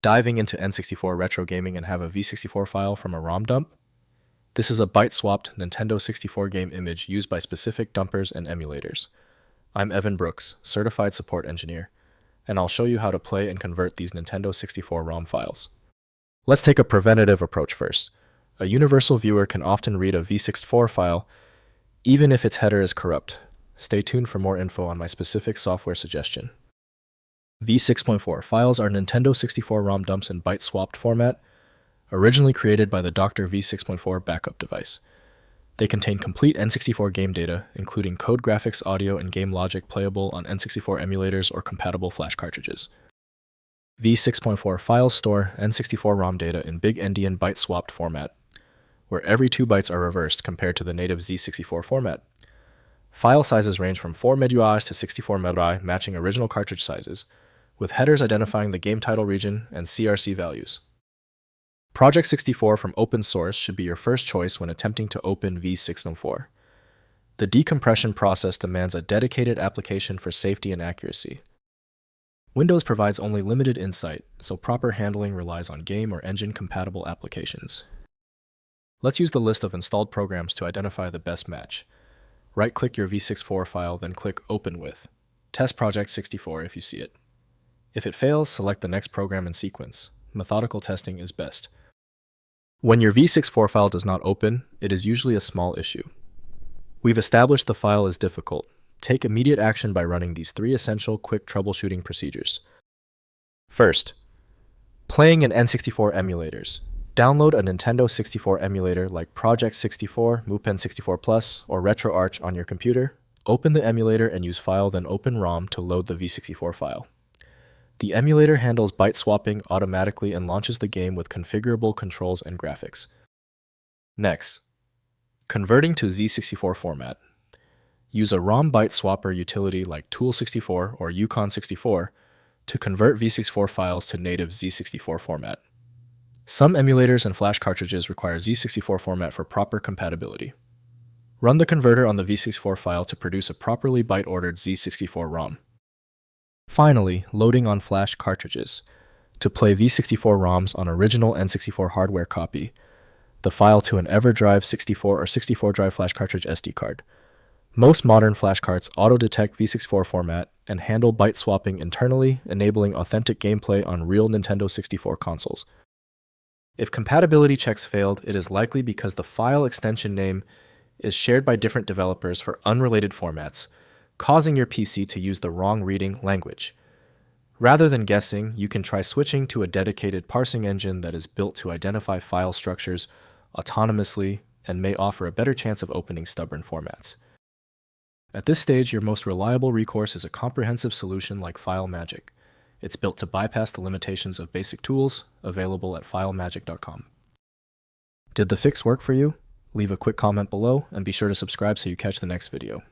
Diving into N64 retro gaming and have a V64 file from a ROM dump? This is a byte-swapped Nintendo 64 game image used by specific dumpers and emulators. I'm Evan Brooks, Certified Support Engineer, and I'll show you how to play and convert these Nintendo 64 ROM files. Let's take a preventative approach first. A universal viewer can often read a V64 file, even if its header is corrupt. Stay tuned for more info on my specific software suggestion. V64 files are Nintendo 64 ROM dumps in byte-swapped format, originally created by the Doctor V64 backup device. They contain complete N64 game data, including code graphics, audio, and game logic playable on N64 emulators or compatible flash cartridges. V64 files store N64 ROM data in big-endian byte-swapped format, where every 2 bytes are reversed compared to the native Z64 format. File sizes range from 4 MB to 64 MB, matching original cartridge sizes, with headers identifying the game title region and CRC values. Project 64 from open source should be your first choice when attempting to open V64. The decompression process demands a dedicated application for safety and accuracy. Windows provides only limited insight, so proper handling relies on game or engine-compatible applications. Let's use the list of installed programs to identify the best match. Right-click your V64 file, then click Open With. Test Project 64 if you see it. If it fails, select the next program in sequence. Methodical testing is best. When your V64 file does not open, it is usually a small issue. We've established the file is difficult. Take immediate action by running these 3 essential quick troubleshooting procedures. First, playing in N64 emulators. Download a Nintendo 64 emulator like Project 64, MUPEN 64 Plus, or RetroArch on your computer. Open the emulator and use File then Open ROM to load the V64 file. The emulator handles byte swapping automatically and launches the game with configurable controls and graphics. Next, converting to Z64 format. Use a ROM byte swapper utility like Tool64 or Yukon64 to convert V64 files to native Z64 format. Some emulators and flash cartridges require Z64 format for proper compatibility. Run the converter on the V64 file to produce a properly byte-ordered Z64 ROM. Finally, loading on flash cartridges. To play V64 ROMs on original N64 hardware copy the file to an EverDrive 64 or 64 drive flash cartridge SD card. Most modern flash cards auto-detect V64 format and handle byte swapping internally, enabling authentic gameplay on real Nintendo 64 consoles. If compatibility checks failed, it is likely because the file extension name is shared by different developers for unrelated formats, causing your PC to use the wrong reading language. Rather than guessing, you can try switching to a dedicated parsing engine that is built to identify file structures autonomously and may offer a better chance of opening stubborn formats. At this stage, your most reliable recourse is a comprehensive solution like FileMagick. It's built to bypass the limitations of basic tools, available at filemagick.com. Did the fix work for you? Leave a quick comment below and be sure to subscribe so you catch the next video.